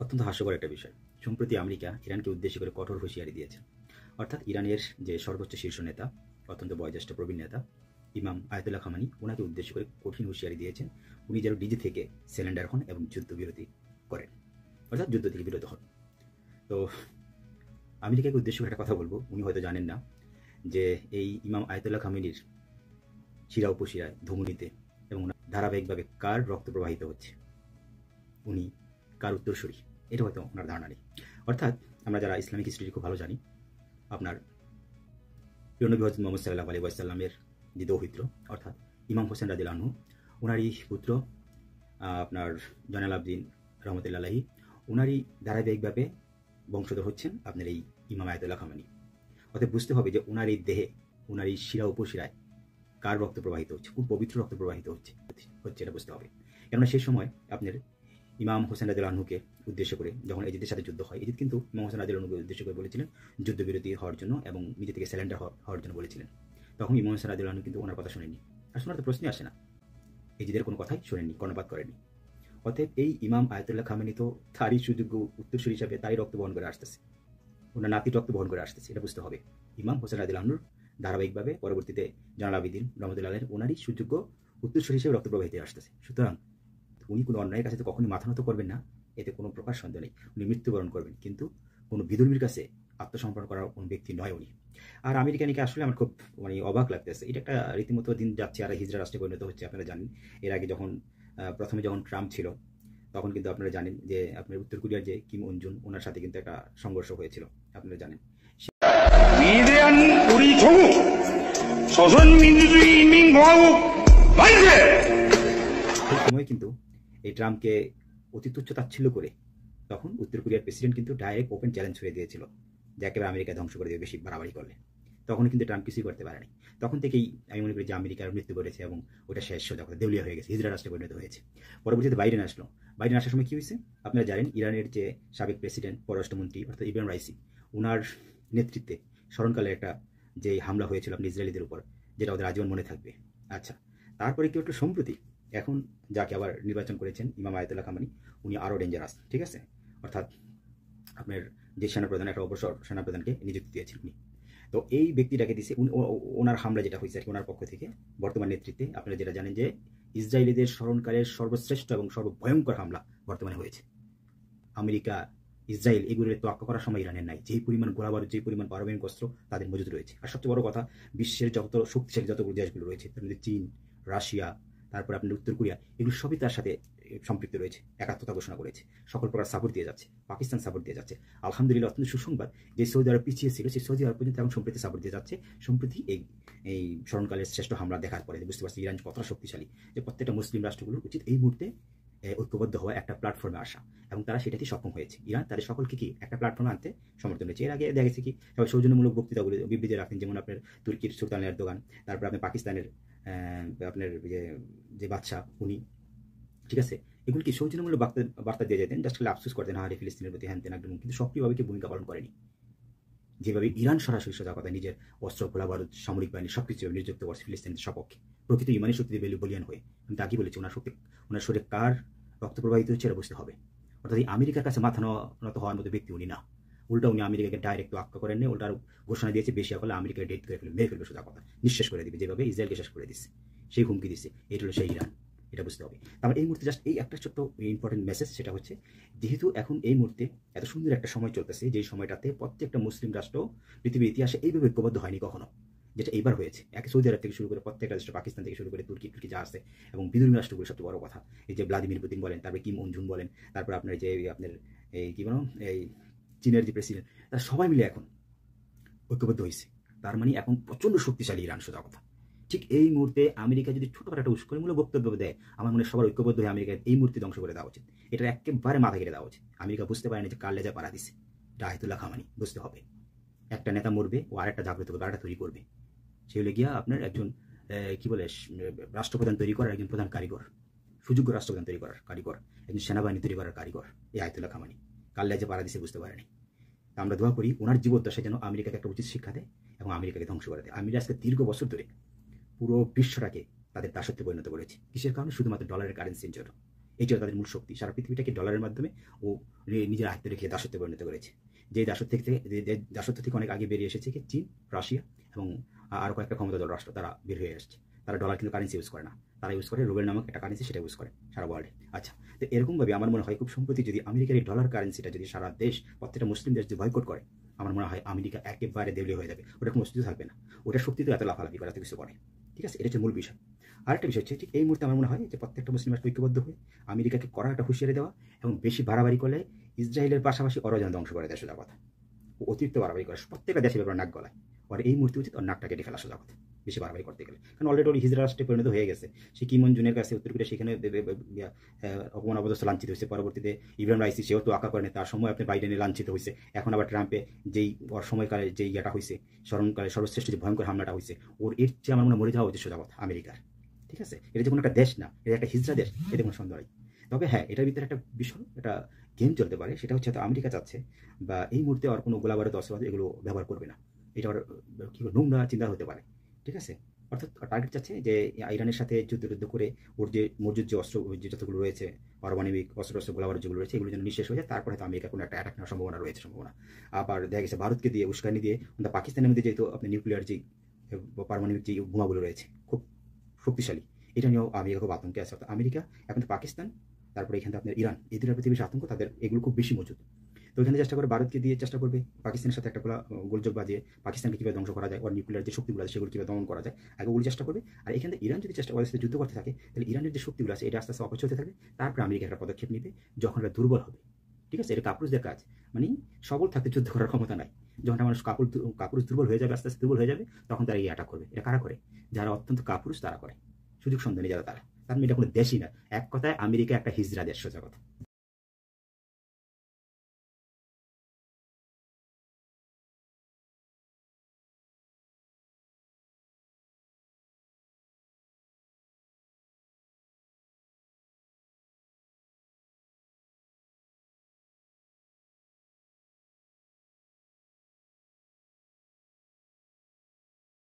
অত্যন্ত হাস্যকর একটা বিষয়। সম্প্রতি আমেরিকা ইরানকে উদ্দেশ্য করে কঠোর হুঁশিয়ারি দিয়েছে। অর্থাৎ ইরানের যে সর্বোচ্চ শীর্ষ নেতা, অত্যন্ত বয়োজ্যেষ্ঠ প্রবীণ নেতা ইমাম আয়াতুল্লাহ খামানি, ওনাকে উদ্দেশ্য করে কঠিন হুঁশিয়ারি দিয়েছেন উনি যেন নিজে থেকে সিলিন্ডার হন এবং যুদ্ধবিরতি করেন, অর্থাৎ যুদ্ধ থেকে বিরত হন। তো আমেরিকাকে উদ্দেশ্য করে একটা কথা বলবো, উনি হয়তো জানেন না যে এই ইমাম আয়াতুল্লাহ খামেনির শিরা উপশিরায়, ধমনীতে এবং ধারাবাহিকভাবে কার রক্ত প্রবাহিত হচ্ছে, উনি কার উত্তরসূরি, এটা হয়তো ওনার ধারণা নেই। অর্থাৎ আমরা যারা ইসলামিক হিস্ট্রি খুব ভালো জানি, আপনার প্রিয় নবী হযরত মুহাম্মদ সাল্লাল্লাহু আলাইহি ওয়াসাল্লামের যে দৌহিত্র অর্থাৎ ইমাম হোসেন রাদিয়াল্লাহু আনহু, ওনারই পুত্র আপনার জয়নাল আবদিন রহমতুল্লাহ আলাইহি, ওনারই ধারাবাহিকভাবে বংশধর হচ্ছেন আপনার এই ইমাম আয়াতুল্লাহ খামেনি। অতএব বুঝতে হবে যে ওনার এই দেহে, ওনার এই শিরা উপশিরায় কার রক্ত প্রবাহিত হচ্ছে, কোন পবিত্র রক্ত প্রবাহিত হচ্ছে এটা বুঝতে হবে। কেননা সেই সময় আপনার ইমাম হোসেন রাদিয়াল্লাহু আনহুকে উদ্দেশ্য করে যখন এজিদের সাথে যুদ্ধ হয়, এজিদ কিন্তু ইমাম হোসেন রাদিয়াল্লাহু আনহুকে উদ্দেশ্য করে বলেছিলেন যুদ্ধবিরতি হওয়ার জন্য এবং নিজে থেকে স্যালেন্ডার হওয়ার জন্য বলেছিলেন। তখন ইমাম হোসেন রাদিয়াল্লাহু আনহু কিন্তু ওনার কথা শোনেননি, আর শোনার তো প্রশ্নই আসে না, এজিদের কোনো কথাই শোনেননি, কর্ণপাত করেননি। অতএব এই ইমাম আয়াতুল্লাহ খামেনি তো তারই সুযোগ্য উত্তরসূরি হিসাবে তারই রক্ত বহন করে আসতেছে, ওনার নাতির রক্ত বহন করে আসতেছে, এটা বুঝতে হবে। ইমাম হোসেন রাদিয়াল্লাহু আনহুর ধারাবাহিকভাবে পরবর্তীতে জয়নাল আবেদিন রহমতুল্লাহ আলাইহি ওনারই সুযোগ্য উত্তরসূরি হিসেবে রক্ত প্রবাহিত আসতেছে। সুতরাং উনি কোনো অন্যায়ের কাছে তো কখনই মাথা নত করবেন না, এতে কোনো প্রকার সন্দেহ নেই। উনি মৃত্যুবরণ করবেন, কিন্তু কোনো বিধর্মীর কাছে আত্মসমর্পণ করার কোনো ব্যক্তি নয় উনি। আর আমেরিকানিকে আসলে আমার খুব অবাক লাগতেছে, এটা একটা রীতিমতো দিন যাচ্ছে আর হিজড়া রাষ্ট্রে পরিণত হচ্ছে। আপনারা জানেন এর আগে যখন প্রথমে যখন ট্রাম্প ছিল, তখন কিন্তু আপনারা জানেন যে আপনার উত্তর কোরিয়ার যে কিম উনজুন, ওনার সাথে কিন্তু একটা সংঘর্ষ হয়েছিল, আপনারা জানেন। 위대한 우리 조국 조선민주주의인민공화국 만세! সেই সময় কিন্তু এই ট্রাম্পকে অতি তুচ্ছ তাচ্ছিল্য করে তখন উত্তর কোরিয়ার প্রেসিডেন্ট কিন্তু ডাইরেক্ট ওপেন চ্যালেঞ্জ হয়ে দিয়েছিল যে একেবারে আমেরিকা ধ্বংস করে দেবে বেশি বাড়াবাড়ি করলে। তখন কিন্তু ট্রাম্প কিছুই করতে পারেনি। তখন থেকেই আমি মনে করি যে আমেরিকার মৃত্যু ঘটেছে এবং ওটা শেষ সোজা কথা দেউলিয়া হয়ে গেছে, হিজড়া রাষ্ট্রে পরিণত হয়েছে। পরবর্তীতে বাইডেন আসলো। বাইডেন আসার সময় কি হয়েছে আপনারা জানেন, ইরানের যে সাবেক প্রেসিডেন্ট পররাষ্ট্রমন্ত্রী অর্থাৎ ইব্রাহিম রাইসি, ওনার নেতৃত্বে স্মরণকালে একটা যে হামলা হয়েছিল আপনি ইসরায়েলিদের উপর, যেটা ওদের আজীবন মনে থাকবে। আচ্ছা, তারপরে কি একটু সম্প্রতি এখন যাকে আবার নির্বাচন করেছেন ইমাম আয়াতুল্লাহ খামেনি, উনি আরও ডেঞ্জারাস, ঠিক আছে। অর্থাৎ আপনার যে সেনাপ্রধান, একটা অবসর সেনাপ্রধানকে নিযুক্তি দিয়েছেন উনি। তো এই ব্যক্তিটাকে দিছে ওনার হামলা যেটা হয়েছে আর কি ওনার পক্ষ থেকে বর্তমান নেতৃত্বে, আপনারা যেটা জানেন যে ইসরায়েলিদের স্মরণকালের সর্বশ্রেষ্ঠ এবং সর্বভয়ঙ্কর হামলা বর্তমানে হয়েছে। আমেরিকা, ইসরায়েল এগুলোর তোয়াক্কা করার সময় ইরানের নাই। যেই পরিমাণ গোলাবারুদ, যেই পরিমাণ পারমাণবিক অস্ত্র তাদের মজুদ রয়েছে। আর সবচেয়ে বড় কথা, বিশ্বের যত শক্তিশালী যতগুলো দেশগুলো রয়েছে, তার মধ্যে চীন, রাশিয়া, তারপর আপনার উত্তর কোরিয়া, এগুলো সবই তার সাথে সম্পৃক্ত রয়েছে, একাত্মতা ঘোষণা করেছে, সকল প্রকার সাপোর্ট দিয়ে যাচ্ছে, পাকিস্তান সাপোর্ট দিয়ে যাচ্ছে। আলহামদুলিল্লাহ, অত্যন্ত সুসংবাদ যে সৌদি আরব পিছিয়ে ছিল, সেই সৌদি আরব পর্যন্ত এখন সম্প্রতি সাপোর্ট দিয়ে যাচ্ছে। সম্প্রতি এই স্মরণকালের শ্রেষ্ঠ হামলা দেখার পরে বুঝতে পারছি ইরান কতটা শক্তিশালী, যে প্রত্যেকটা মুসলিম রাষ্ট্রগুলোর উচিত এই মুহূর্তে ঐক্যবদ্ধ হওয়া, একটা প্ল্যাটফর্মে আসা, এবং তারা সেটাতেই সক্ষম হয়েছে। ইরান তাদের সকলকে কি একটা প্ল্যাটফর্মে আনতে সমর্থন হয়েছে। এর আগে দেখা গেছে কি সবাই সৌজন্যমূলক বক্তৃতাগুলো বিবৃতি রাখেন, যেমন আপনার তুর্কির সুলতান এরদোগান, তারপর আপনার পাকিস্তানের আপনার যে বাদশাহ উনি, ঠিক আছে, এগুলো কি সৌজন্যমূলক বার্তা দিয়ে যেতেন, জাস্ট খালি আফসোস করতেন হারে ফিলিস্তিনের প্রতি হ্যান তেন একদম, কিন্তু সক্রিয়ভাবে কি ভূমিকা পালন করেনি। যেভাবে ইরান সরাসরি সোজা কথা নিজের অস্ত্র, গোলাবারুদ, সামরিক বাহিনী সবকিছু নিযুক্ত করছে ফিলিস্তিনের সপক্ষে, প্রকৃত ইমানি শক্তি দিয়ে বলিয়ান হয়ে। আমি তাকে বলেছি ওনার শরীরে কার রক্ত প্রবাহিত হচ্ছে এটা বুঝতে হবে। অর্থাৎ এই আমেরিকার কাছে মাথা নত হওয়ার মতো ব্যক্তি উনি না। উল্টা উনি আমেরিকাকে ডাইরেক্ট আক্কা করেন, উল্টার ঘোষণা দিয়েছে বেশি হলে আমেরিকাকে ডেট করে ফেলবে, মেরে ফেলবে সোজা কথা, নিঃশেষ করে দিবে, যেভাবে ইসরায়েলকে শেষ করে দিচ্ছে সেই হুমকি দিচ্ছে। এটা হলো সেই ইরান, এটা বুঝতে হবে। তারপর এই মুহূর্তে জাস্ট এই একটা ছোট্ট ইম্পর্টেন্ট মেসেজ, সেটা হচ্ছে যেহেতু এখন এই মুহূর্তে এত সুন্দর একটা সময় চলতেছে, যেই সময়টাতে প্রত্যেকটা মুসলিম রাষ্ট্র পৃথিবীর ইতিহাসে এইভাবে ঐক্যবদ্ধ হয়নি কখনো, যেটা এইবার হয়েছে। সৌদি আরব থেকে শুরু করে প্রত্যেকটা রাষ্ট্র, পাকিস্তান থেকে শুরু করে তুর্কি যা আছে, এবং বিধর্মী রাষ্ট্রগুলো সবচেয়ে বড় কথা, এই যে ভ্লাদিমির পুতিন বলেন, তারপরে কিম উনজুন বলেন, তারপর আপনার যে আপনার এই কি বলো এই চীনের যে প্রেসিডেন্ট, তারা সবাই মিলে এখন ঐক্যবদ্ধ হয়েছে। তার মানে এখন প্রচন্ড শক্তিশালী ইরান সোজা কথা। ঠিক এই মুহূর্তে আমেরিকা যদি ছোটখাটো একটা উস্কানিমূলক বক্তব্য দেয়, আমার মনে হয় সবার ঐক্যবদ্ধ হয়ে আমেরিকার এই মুহূর্তে ধ্বংস করে দেওয়া উচিত। এটা একেবারে মাথা কেটে দেওয়া উচিত। আমেরিকা বুঝতে পারেনি যে কার লেজা পাড়া দিছে, এটা আয়াতুল্লাহ খামেনি, বুঝতে হবে। একটা নেতা মরবে, ও আরেকটা জাগ্রত করবে, আরেকটা তৈরি করবে। সে হলে গিয়া আপনার একজন কি বলে রাষ্ট্রপ্রধান তৈরি করার একজন প্রধান কারিগর, সুযোগ্য রাষ্ট্রপ্রধান তৈরি করার কারিগর, একজন সেনাবাহিনী তৈরি করার কারিগর এই আয়াতুল্লাহ খামেনি। কার লেজা পাড়া দিছে বুঝতে পারেনি। আমরা দোয়া করি ওনার জীবদ্দশায় যেন আমেরিকাকে একটা উচিত শিক্ষা দেয় এবং আমেরিকাকে ধ্বংস করে দেয়। আমেরিকা আজকে দীর্ঘ বছর ধরে পুরো বিশ্বটাকে তাদের দাসত্বে পরিণত করেছে। কিসের কারণে? শুধুমাত্র ডলারের কারেন্সির জন্য। এটাও তাদের মূল শক্তি। সারা পৃথিবীটাকে ডলারের মাধ্যমে ও নিজের আয়ত্তে রেখে দাসত্বে পরিণত করেছে। যে দাসত্ব থেকে অনেক আগে বেরিয়ে এসেছে কি চীন, রাশিয়া এবং আরও কয়েকটা ক্ষমতাধর রাষ্ট্র, তারা বের হয়ে আসছে। তারা ডলার কিন্তু কারেন্সি ইউজ করে না, তারা ইউজ করে রুবেল নামক একটা কারেন্সি, সেটা ইউজ করে সারা ওয়ার্ল্ডে। আচ্ছা, তো এরকমভাবে আমার মনে হয় খুব সম্প্রতি যদি আমেরিকার এই ডলার কারেন্সিটা যদি সারা দেশ, প্রত্যেকটা মুসলিম দেশ যদি বয়কট করে, আমার মনে হয় আমেরিকা একেবারে দেউলিয়া হয়ে যাবে। ওটা কোনো অস্তিত্ব থাকবে না, ওটা শক্তি তো এত লাফালাফি করে, এত কিছু করে। ঠিক আছে, এটা হচ্ছে মূল বিষয়। আরেকটা বিষয় হচ্ছে ঠিক এই মুহূর্তে আমার মনে হয় যে প্রত্যেকটা মুসলিম রাষ্ট্র ঐক্যবদ্ধ হয়ে আমেরিকাকে কড়া একটা হুঁশিয়ারি দেওয়া, এবং বেশি বাড়াবাড়ি করলে ইসরায়েলের পাশাপাশি ওরা যেন ধ্বংস করে দেয়, সোজা কথা। অতিরিক্ত বাড়াবাড়ি করে প্রত্যেকটা দেশের ব্যাপারে নাক গলায়, আর এই মুহূর্তে উচিত ওর নাকটা কেটে ফেলা, সোজা কথা, বেশি বাড়াবাড়ি করতে গেলে। কারণ অলরেডি ওর হিজরা রাষ্ট্রে পরিণত হয়ে গেছে। সে কিমন জুনের কাছে উত্তর কোরিয়া সেখানে অপমান অবদস্থ লাঞ্ছিত হয়েছে। পরবর্তীতে ইব্রাহিম রাইসি, সেও তো আঁকা করেনি, তার সময় আপনি বাইডেনে লাঞ্ছিত হয়েছে। এখন আবার ট্রাম্পে যেই ওর সময়কালে যেই ইয়েটা হয়েছে, স্মরণকালে সর্বশ্রেষ্ঠ যে ভয়ঙ্কর হামলাটা হয়েছে, ওর এর চেয়ে আমার মনে মরে যাওয়া উচিত, সোজা কথা, আমেরিকার। ঠিক আছে, এটা যে কোনো একটা দেশ না, এটা একটা হিজরা দেশ, এতে কোনো সন্দেহ নেই। তবে হ্যাঁ, এটার ভিতরে একটা বিষয়, এটা গেম চলতে পারে। সেটা হচ্ছে তো আমেরিকা চাচ্ছে বা এই মুহূর্তে আর কোনো গোলাবারুদ অস্ত্রবাদ এগুলো ব্যবহার করবে না। এটা ওর কি নোংরা চিন্তা হতে পারে। ঠিক আছে, অর্থাৎ টার্গেট চাচ্ছে যে ইরানের সাথে যুদ্ধ করে ওর যে মজুদ যে অস্ত্র যে যতগুলো রয়েছে, পারমাণবিক অস্ত্র গোলাবারুদ যেগুলো রয়েছে, এগুলো যেন নিঃশেষ হয়ে যায়। তারপরে হয়তো আমেরিকা কোনো একটা অ্যাটাক নেওয়ার সম্ভাবনা রয়েছে, সম্ভাবনা। আবার দেখা গেছে ভারতকে দিয়ে উস্কানি দিয়ে পাকিস্তানের মধ্যে যেহেতু আপনি নিউক্লিয়ার যে পারমাণবিক যে বোমাগুলো রয়েছে খুব শক্তিশালী, এটা নিয়েও আমেরিকা খুব আতঙ্কে আছে। অর্থাৎ আমেরিকা এখন তো পাকিস্তান, তারপরে এখানে আপনার ইরান, এই দুটার প্রতি বেশি আতঙ্ক তাদের, এগুলো খুব বেশি মজুদ। তো এখানে চেষ্টা করে ভারতকে দিয়ে চেষ্টা করবে পাকিস্তানের সাথে একটা গোলযোগ বাজিয়ে পাকিস্তানকে কীভাবে ধ্বংস করা যায়, ওর নিউক্লিয়ার যে শক্তিগুলো আছে সেগুলো কীভাবে দমন করা যায়, আগে ওগুলো চেষ্টা করবে। আর এখানে ইরান যদি চেষ্টা করে যুদ্ধ করতে থাকে, তাহলে ইরানের যে শক্তিগুলো আছে এটা আস্তে আস্তে অপচয় হতে থাকবে। তারপরে আমেরিকা একটা পদক্ষেপ নেবে যখন এটা দুর্বল হবে। ঠিক আছে, এটা কাপুরুষদের কাজ, মানে সবল থাকতে যুদ্ধ করার ক্ষমতা নাই। যখন মানুষ কাপুরুষ দুর্বল হয়ে যাবে, আস্তে আস্তে দুর্বল হয়ে যাবে, তখন তারা এই অ্যাটাক করবে। এটা কারা করে? যারা অত্যন্ত কাপুরুষ তারা করে, সুযোগ সন্ধানী যারা, তারা। তার মানে এটা কোনো দেশই না, এক কথায় আমেরিকা একটা হিজরা দেশ, সোজা কথা।